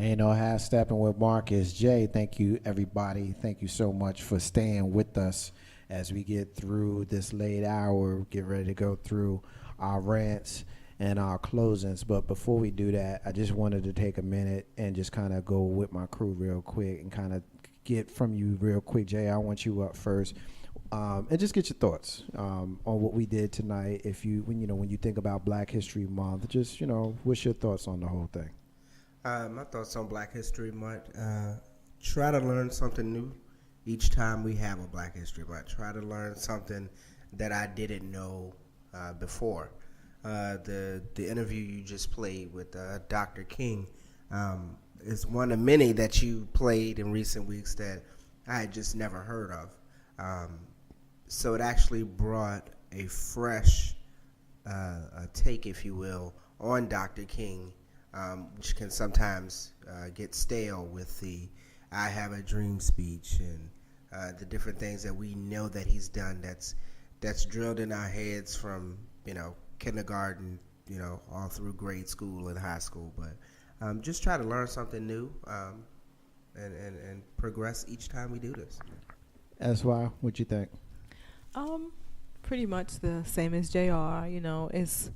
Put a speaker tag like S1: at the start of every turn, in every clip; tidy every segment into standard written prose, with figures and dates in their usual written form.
S1: Ain't no half stepping with Marcus. Jay, thank you, everybody. Thank you so much for staying with us as we get through this late hour, get ready to go through our rants and our closings. But before we do that, I just wanted to take a minute and just kind of go with my crew real quick and kind of get from you real quick. Jay, I want you up first. And just get your thoughts on what we did tonight. If you, when you think about Black History Month, just, what's your thoughts on the whole thing?
S2: My thoughts on Black History Month, try to learn something new each time we have a Black History Month. Try to learn something that I didn't know before. The interview you just played with Dr. King is one of many that you played in recent weeks that I had just never heard of. So it actually brought a fresh take, if you will, on Dr. King, which can sometimes get stale with the I Have a Dream speech and the different things that we know that he's done that's drilled in our heads from, kindergarten, all through grade school and high school. But just try to learn something new and progress each time we do this.
S1: That's why. What you think?
S3: Pretty much the same as JR. It's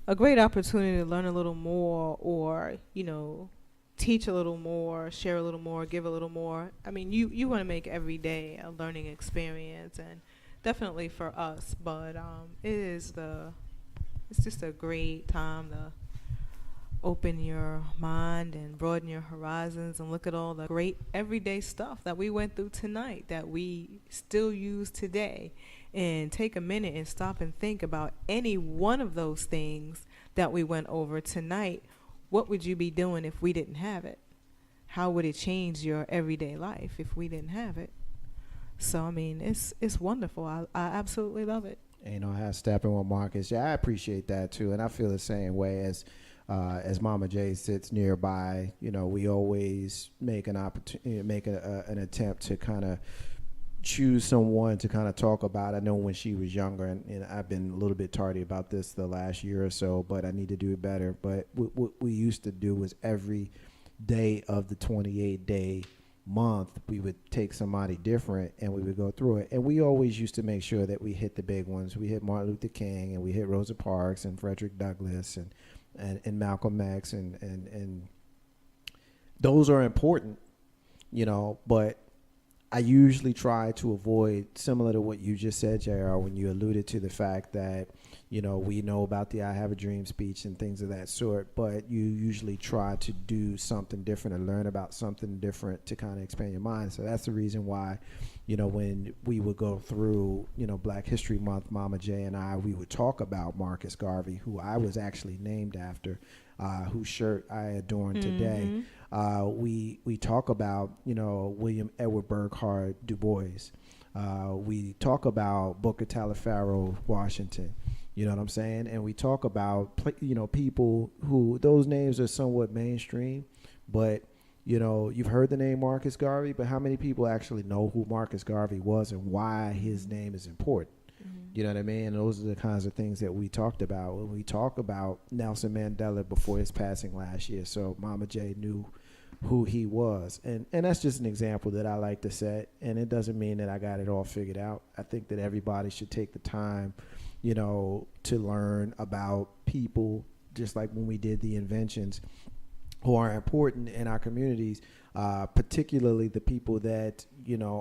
S3: a great opportunity to learn a little more or, teach a little more, share a little more, give a little more. I mean, you want to make every day a learning experience, and definitely for us, but it's just a great time to open your mind and broaden your horizons and look at all the great everyday stuff that we went through tonight that we still use today, and take a minute and stop and think about any one of those things that we went over tonight. What would you be doing if we didn't have it? How would it change your everyday life if we didn't have it? So, I mean, it's wonderful. I absolutely love it.
S1: How stepping with Marcus. Yeah, I appreciate that too, and I feel the same way as Mama J sits nearby. We always make an opportunity, make an attempt to kind of choose someone to kind of talk about. I know when she was younger, and I've been a little bit tardy about this the last year or so, but I need to do it better. But what we used to do was every day of the 28-day month, we would take somebody different and we would go through it. And we always used to make sure that we hit the big ones. We hit Martin Luther King, and we hit Rosa Parks and Frederick Douglass and Malcolm X, and those are important, but I usually try to avoid, similar to what you just said, JR, when you alluded to the fact that, we know about the I Have a Dream speech and things of that sort, but you usually try to do something different and learn about something different to kind of expand your mind. So that's the reason why, when we would go through, Black History Month, Mama J and we would talk about Marcus Garvey, who I was actually named after, whose shirt I adorn today. We talk about, William Edward Burghardt Du Bois. We talk about Booker Taliaferro Washington. You know what I'm saying? And we talk about, people who, those names are somewhat mainstream, but, you've heard the name Marcus Garvey, but how many people actually know who Marcus Garvey was and why his name is important? You know what I mean? And those are the kinds of things that we talked about when we talk about Nelson Mandela before his passing last year. So Mama J knew who he was. And that's just an example that I like to set. And it doesn't mean that I got it all figured out. I think that everybody should take the time, to learn about people, just like when we did the inventions, who are important in our communities, particularly the people that,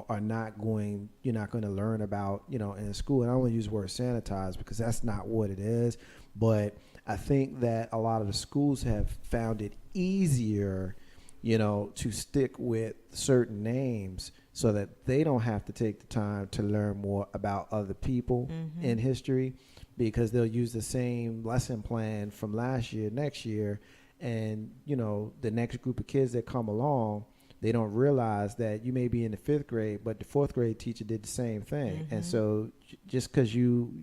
S1: are not going, you're not going to learn about, in school. And I don't want to use the word sanitize because that's not what it is. But I think that a lot of the schools have found it easier, to stick with certain names so that they don't have to take the time to learn more about other people in history, because they'll use the same lesson plan from last year, next year. And, the next group of kids that come along, they don't realize that you may be in the 5th grade, but the 4th grade teacher did the same thing. And so just because you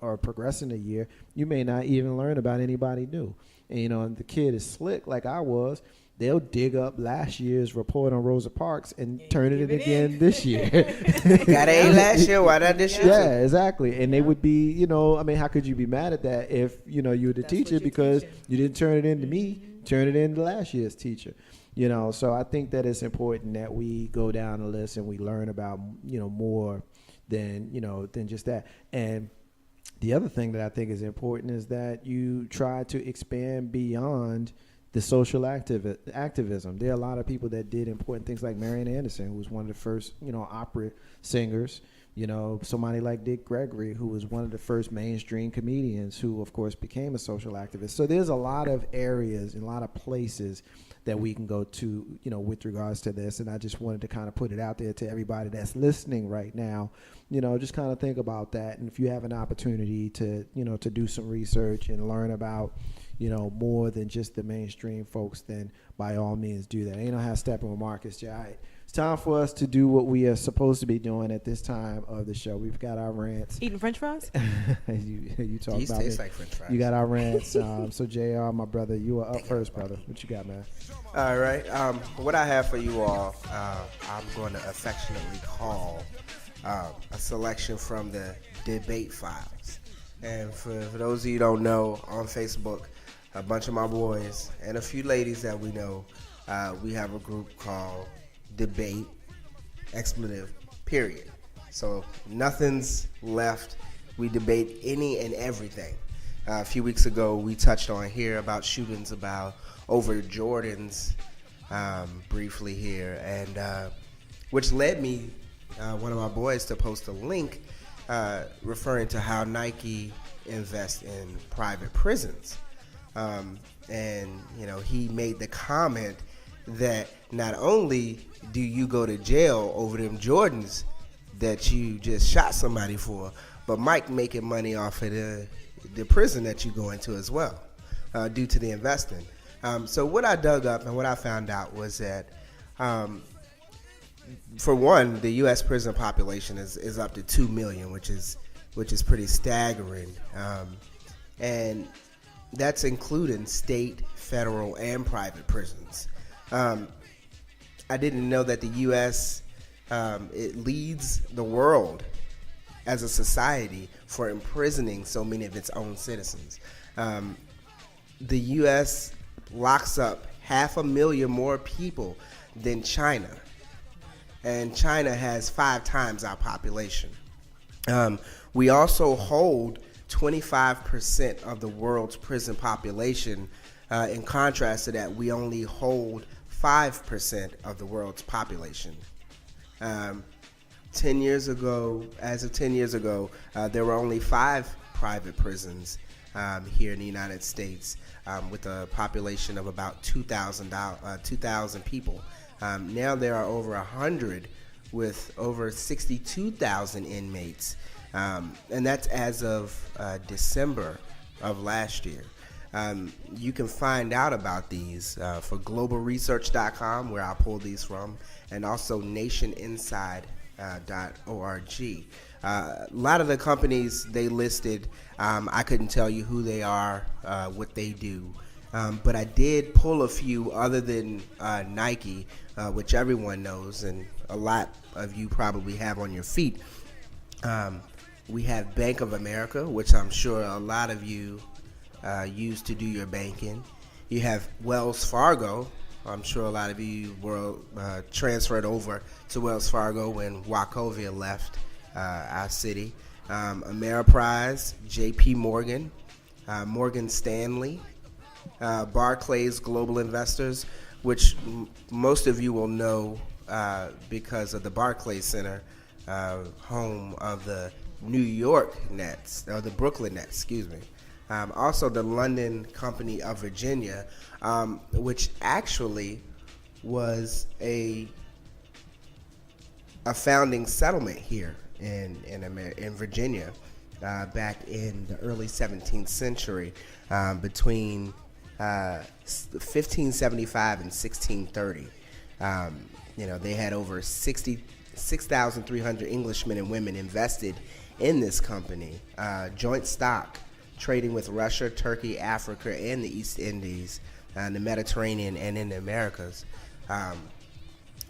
S1: are progressing a year, you may not even learn about anybody new. And, and the kid is slick like I was. They'll dig up last year's report on Rosa Parks and turn it in again this year.
S2: Got A last year, why not this year?
S1: Yeah, exactly. And they would be, how could you be mad at that if, you were the teacher because you didn't turn it in to me turn it into last year's teacher. You know, so I think that it's important that we go down the list and we learn about, you know, more than, you know, than just that. And the other thing that I think is important is that you try to expand beyond the social activism. There are a lot of people that did important things, like Marian Anderson, who was one of the first, you know, opera singers. You know, somebody like Dick Gregory, who was one of the first mainstream comedians, who, of course, became a social activist. So there's a lot of areas and a lot of places that we can go to, you know, with regards to this. And I just wanted to kind of put it out there to everybody that's listening right now. You know, just kind of think about that. And if you have an opportunity to, you know, to do some research and learn about, you know, more than just the mainstream folks, then by all means do that. Ain't no how stepping with Marcus J. All right. It's time for us to do what we are supposed to be doing at this time of the show. We've got our rants.
S3: Eating French fries?
S1: you talk
S2: These
S1: about
S2: taste
S1: it.
S2: like French fries.
S1: You got our rants. So JR, my brother, you are up first, brother. What you got, man?
S2: All right. What I have for you all, I'm going to affectionately call a selection from the debate files. And for those of you who don't know, on Facebook, a bunch of my boys and a few ladies that we know, we have a group called Debate, expletive, period. So nothing's left. We debate any and everything. A few weeks ago, we touched on here about shootings over Jordans briefly here, and which led me, one of my boys, to post a link referring to how Nike invests in private prisons. And, you know, he made the comment that not only do you go to jail over them Jordans that you just shot somebody for, but Mike making money off of the prison that you go into as well, due to the investing. So what I dug up and what I found out was that, for one, the U.S. prison population is up to 2 million, which is pretty staggering, and that's including state, federal, and private prisons. I didn't know that the U.S. It leads the world as a society for imprisoning so many of its own citizens. The U.S. locks up 500,000 more people than China, and China has 5 times our population. We also hold 25% of the world's prison population. In contrast to that, we only hold 5% of the world's population. 10 years ago, as of 10 years ago, there were only 5 private prisons here in the United States, with a population of about 2,000 people. Now there are over 100 with over 62,000 inmates, and that's as of December of last year. You can find out about these for globalresearch.com, where I pulled these from, and also nationinside.org. A lot of the companies they listed, I couldn't tell you who they are, what they do, but I did pull a few other than Nike, which everyone knows, and a lot of you probably have on your feet. We have Bank of America, which I'm sure a lot of you use to do your banking. You have Wells Fargo. I'm sure a lot of you were transferred over to Wells Fargo when Wachovia left our city. Ameriprise, J.P. Morgan, Morgan Stanley, Barclays Global Investors, which most of you will know because of the Barclays Center, home of the New York Nets, or the Brooklyn Nets, excuse me. Also the London Company of Virginia, which actually was a founding settlement here in Virginia back in the early 17th century, between 1575 and 1630. They had over 6,300 Englishmen and women invested in this company, joint stock, trading with Russia, Turkey, Africa, and the East Indies, the Mediterranean, and in the Americas.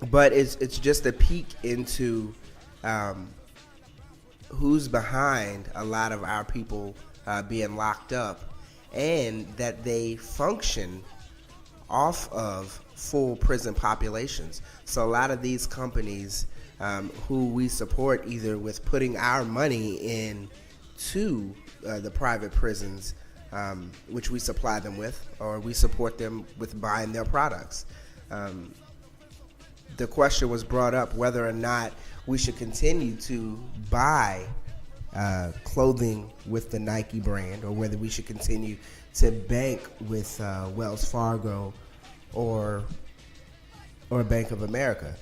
S2: But it's just a peek into who's behind a lot of our people being locked up, and that they function off of full prison populations. So a lot of these companies who we support either with putting our money in to the private prisons, which we supply them with, or we support them with buying their products. The question was brought up whether or not we should continue to buy clothing with the Nike brand, or whether we should continue to bank with Wells Fargo or Bank of America.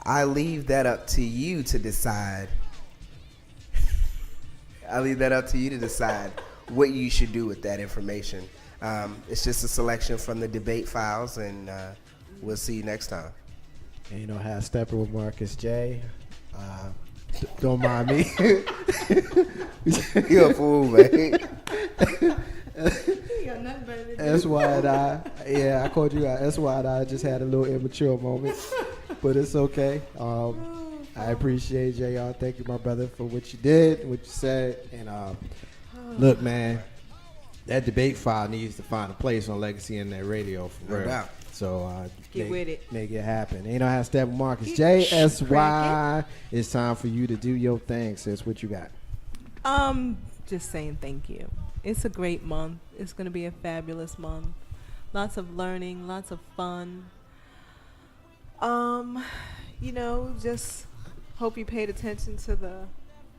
S2: I leave that up to you to decide. I leave that up to you to decide what you should do with that information. It's just a selection from the debate files, and we'll see you next time.
S1: And you know how Steppin with Marcus J. Don't mind me.
S2: You're a fool, man.
S1: That's why I called you out. That's why I just had a little immature moment, but it's okay. I appreciate JR. Thank you, my brother, for what you did, what you said, and look, man, that debate file needs to find a place on Legacy Internet Radio for
S2: No
S1: real.
S2: doubt.
S1: So
S3: Get with it.
S1: Make it happen. You know how Step Marcus JSY. It's time for you to do your thing, sis. What you got?
S3: Just saying thank you. It's a great month. It's going to be a fabulous month. Lots of learning, lots of fun. Just hope you paid attention to the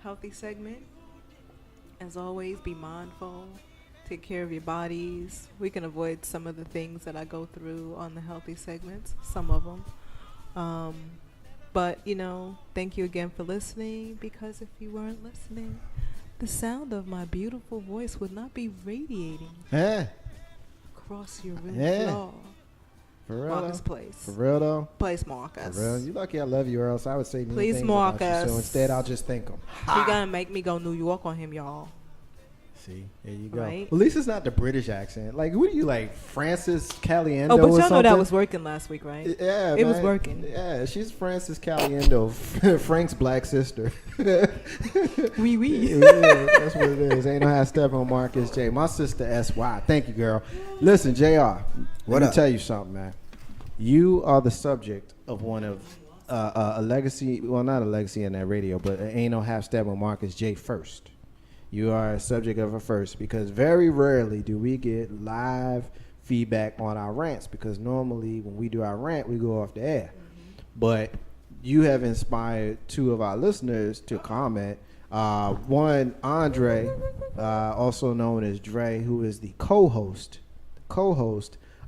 S3: healthy segment. As always, be mindful. Take care of your bodies. We can avoid some of the things that I go through on the healthy segments, some of them. But, thank you again for listening, because if you weren't listening, the sound of my beautiful voice would not be radiating across your room floor.
S1: For real,
S3: Marcus Place.
S1: For real, though?
S3: Place Marcus.
S1: For real? You lucky I love you, or else I would say mean
S3: Please,
S1: things about you.
S3: Marcus.
S1: So instead, I'll just thank them.
S3: He gonna make me go New York on him, y'all.
S1: See, there you go.
S3: Right.
S1: Well, at least it's not the British accent. Like, what are you, like, Francis Caliendo
S3: Oh, but
S1: or
S3: y'all know
S1: something?
S3: that was working last week, right?
S1: Yeah,
S3: It was
S1: man.
S3: working.
S1: Yeah, she's Francis Caliendo, Frank's black sister.
S3: Wee wee.
S1: Yeah, that's what it is. Ain't no how to step on Marcus J. My sister SY. Thank you, girl. Listen, JR, let me tell you something, man. You are the subject of one of a legacy, well, not a legacy in that radio, but ain't no half step on Marcus J first. You are a subject of a first, because very rarely do we get live feedback on our rants, because normally when we do our rant, we go off the air. But you have inspired two of our listeners to comment. One, Andre, also known as Dre, who is the co-host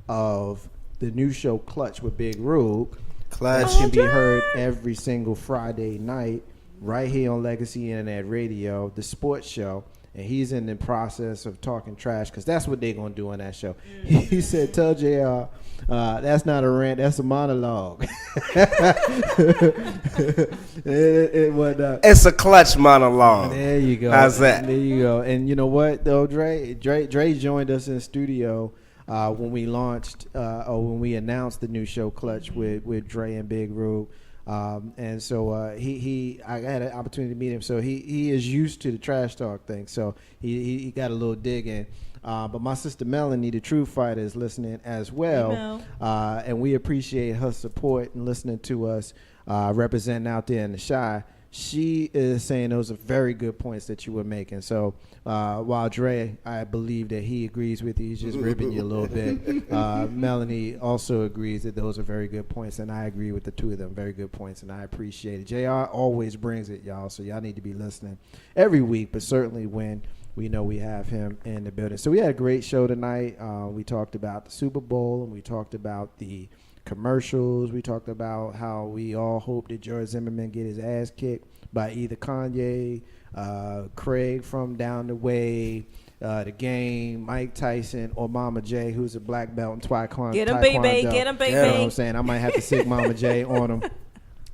S1: of the new show Clutch with Big Rube.
S2: Clutch
S1: Can be heard every single Friday night right here on Legacy Internet Radio, the sports show. And he's in the process of talking trash, because that's what they're going to do on that show. He said, tell JR, that's not a rant, that's a monologue.
S2: It's a clutch monologue.
S1: There you go.
S2: How's that?
S1: There you go. And you know what, though, Dre joined us in the studio when we launched, or when we announced the new show Clutch with Dre and Big Rube. And so I had an opportunity to meet him. So he is used to the trash talk thing. So he got a little dig in. But my sister Melanie, the True Fighter, is listening as well. And we appreciate her support and listening to us representing out there in the Chi. She is saying those are very good points that you were making. So while Dre, I believe that he agrees with you, he's just ribbing you a little bit. Melanie also agrees that those are very good points, and I agree with the two of them. Very good points, and I appreciate it. JR always brings it, y'all, so y'all need to be listening every week, but certainly when we know we have him in the building. So we had a great show tonight. We talked about the Super Bowl, and we talked about the commercials. We talked about how we all hope that George Zimmerman get his ass kicked by either Kanye, Craig from down the way, the Game, Mike Tyson, or Mama J, who's a black belt in Taekwondo.
S3: Get him, baby. Get him, baby.
S1: You know what I'm saying? I might have to sick Mama J on him.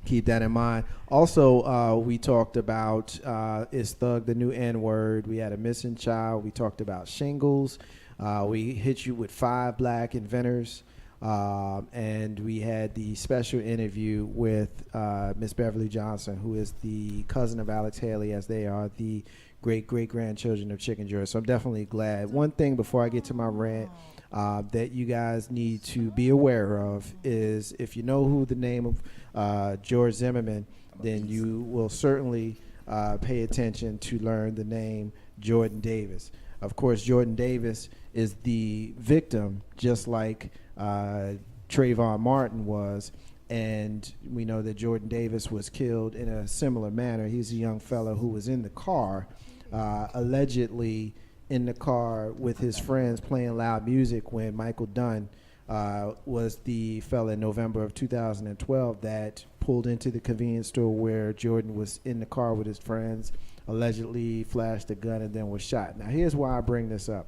S1: Keep that in mind. Also, we talked about Is Thug the New N-Word? We had a missing child. We talked about shingles. We hit you with 5 black inventors. And we had the special interview with Miss Beverly Johnson, who is the cousin of Alex Haley, as they are the great-great-grandchildren of Chicken George. So I'm definitely glad. One thing before I get to my rant, that you guys need to be aware of is if you know who the name of George Zimmerman, then you will certainly pay attention to learn the name Jordan Davis. Of course, Jordan Davis is the victim, just like Trayvon Martin was. And we know that Jordan Davis was killed in a similar manner. He's a young fellow who was in the car, allegedly in the car with his friends playing loud music when Michael Dunn was the fella in November of 2012 that pulled into the convenience store where Jordan was in the car with his friends, allegedly flashed a gun and then was shot. Now, here's why I bring this up.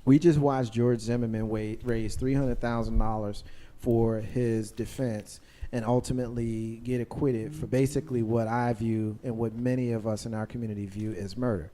S1: We just watched George Zimmerman raise $300,000 for his defense and ultimately get acquitted for basically what I view and what many of us in our community view as murder.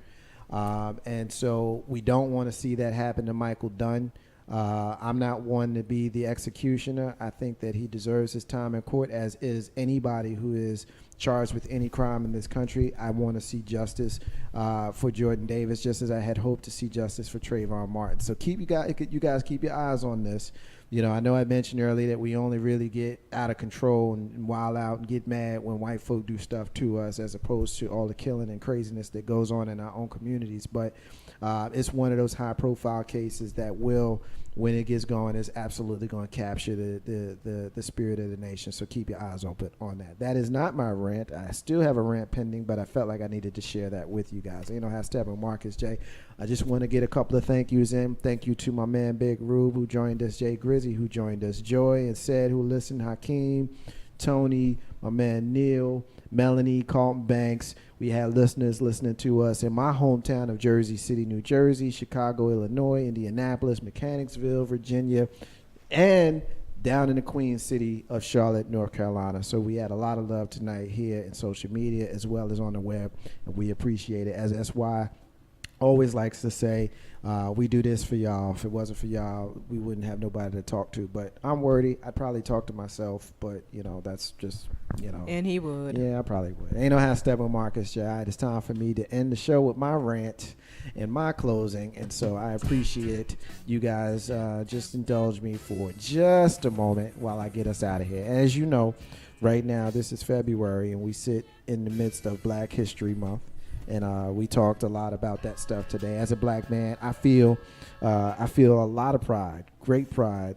S1: And so we don't want to see that happen to Michael Dunn. I'm not one to be the executioner. I think that he deserves his time in court, as is anybody who is charged with any crime in this country. I want to see justice for Jordan Davis, just as I had hoped to see justice for Trayvon Martin. So you guys keep your eyes on this. You know, I know I mentioned earlier that we only really get out of control and wild out and get mad when white folk do stuff to us, as opposed to all the killing and craziness that goes on in our own communities. But it's one of those high-profile cases that will, when it gets going, is absolutely going to capture the spirit of the nation. So keep your eyes open on that. That is not my rant. I still have a rant pending, but I felt like I needed to share that with you guys. You know how Steppin, Marcus, Jay. I just want to get a couple of thank yous in. Thank you to my man Big Rube, who joined us, Jay Grizzy, who joined us, Joy and Said, who listened, Hakeem, Tony, my man Neil, Melanie, Carlton Banks. We had listeners listening to us in my hometown of Jersey City, New Jersey, Chicago, Illinois, Indianapolis, Mechanicsville, Virginia, and down in the Queen City of Charlotte, North Carolina. So we had a lot of love tonight here in social media as well as on the web, and we appreciate it. As that's why always likes to say, we do this for y'all. If it wasn't for y'all, we wouldn't have nobody to talk to. But I'm wordy. I'd probably talk to myself, but, you know, that's just, you know.
S3: And he would.
S1: Yeah, I probably would. Ain't no how to step on Marcus, Jai. It's time for me to end the show with my rant and my closing. And so I appreciate you guys just indulge me for just a moment while I get us out of here. As you know, right now, this is February, and we sit in the midst of Black History Month. And we talked a lot about that stuff today. As a black man, I feel a lot of pride, great pride,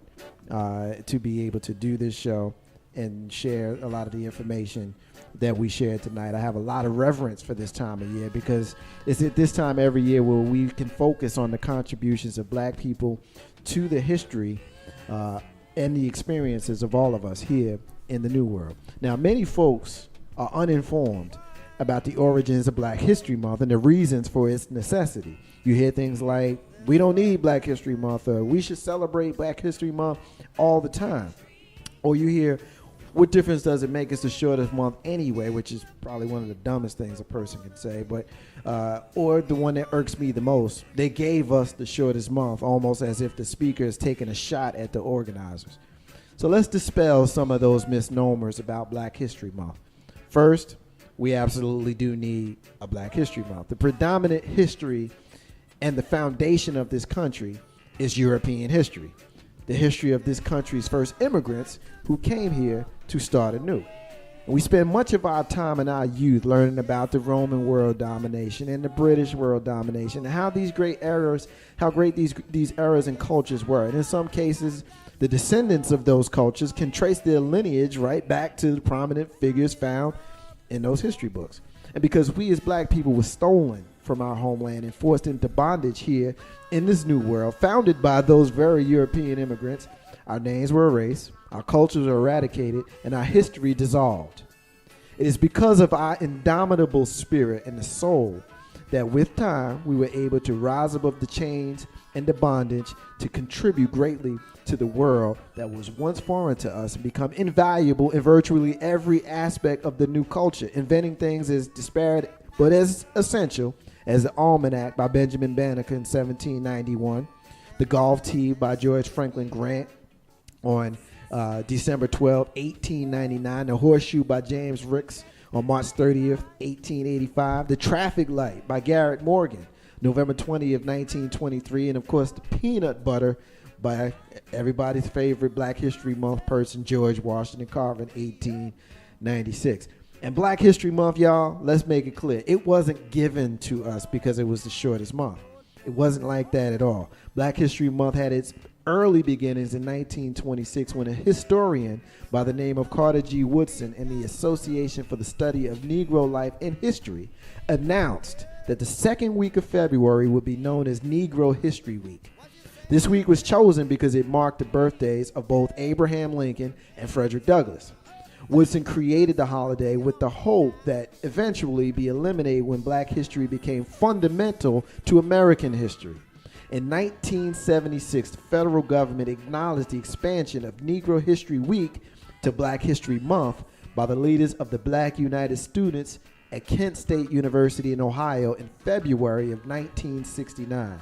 S1: to be able to do this show and share a lot of the information that we shared tonight. I have a lot of reverence for this time of year, because it's at this time every year where we can focus on the contributions of black people to the history and the experiences of all of us here in the New World. Now, many folks are uninformed about the origins of Black History Month and the reasons for its necessity. You hear things like, we don't need Black History Month, or we should celebrate Black History Month all the time. Or you hear, what difference does it make? It's the shortest month anyway, which is probably one of the dumbest things a person can say. But or the one that irks me the most, they gave us the shortest month, almost as if the speaker is taking a shot at the organizers. So let's dispel some of those misnomers about Black History Month. First, we absolutely do need a Black History Month. The predominant history and the foundation of this country is European history. The history of this country's first immigrants who came here to start anew. And we spend much of our time in our youth learning about the Roman world domination and the British world domination, and how these great eras, how great these eras and cultures were. And in some cases, the descendants of those cultures can trace their lineage right back to the prominent figures found in those history books. And because we as black people were stolen from our homeland and forced into bondage here in this new world founded by those very European immigrants, our names were erased, our cultures were eradicated, and our history dissolved. It is because of our indomitable spirit and the soul that with time we were able to rise above the chains and the bondage to contribute greatly to the world that was once foreign to us and become invaluable in virtually every aspect of the new culture, inventing things as disparate but as essential as the Almanac by Benjamin Banneker in 1791, the golf tee by George Franklin Grant on December 12, 1899, the horseshoe by James Ricks on March 30th, 1885, the traffic light by Garrett Morgan, November 20th, 1923, and of course the peanut butter by everybody's favorite Black History Month person, George Washington Carver, in 1896. And Black History Month, y'all, let's make it clear, it wasn't given to us because it was the shortest month. It wasn't like that at all. Black History Month had its early beginnings in 1926 when a historian by the name of Carter G. Woodson and the Association for the Study of Negro Life and History announced that the second week of February would be known as Negro History Week. This week was chosen because it marked the birthdays of both Abraham Lincoln and Frederick Douglass. Woodson created the holiday with the hope that eventually be eliminated when Black history became fundamental to American history. In 1976, the federal government acknowledged the expansion of Negro History Week to Black History Month by the leaders of the Black United Students at Kent State University in Ohio in February of 1969.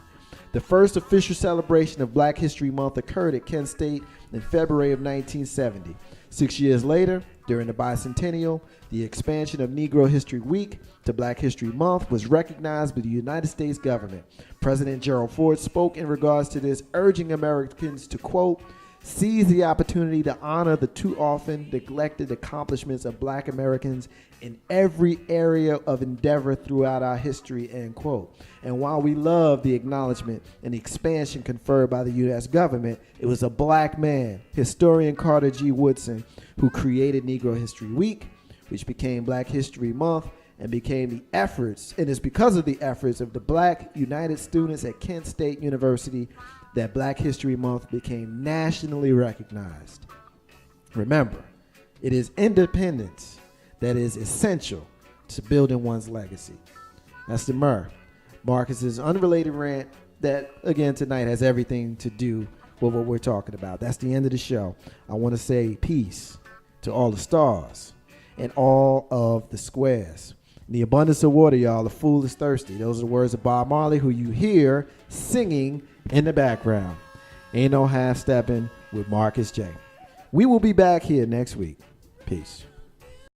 S1: The first official celebration of Black History Month occurred at Kent State in February of 1970. 6 years later, during the bicentennial, the expansion of Negro History Week to Black History Month was recognized by the United States government. President Gerald Ford spoke in regards to this, urging Americans to, quote, seize the opportunity to honor the too often neglected accomplishments of Black Americans in every area of endeavor throughout our history, end quote. And while we love the acknowledgement and the expansion conferred by the U.S. government, it was a Black man, historian Carter G. Woodson, who created Negro History Week, which became Black History Month, and became the efforts, and it's because of the efforts of the Black United Students at Kent State University that Black History Month became nationally recognized. Remember, it is independence that is essential to building one's legacy. That's the Marcus's unrelated rant that, again, tonight has everything to do with what we're talking about. That's the end of the show. I want to say peace to all the stars and all of the squares. In the abundance of water, y'all, the fool is thirsty. Those are the words of Bob Marley, who you hear singing in the background. Ain't no half stepping with Marcus J. We will be back here next week. Peace.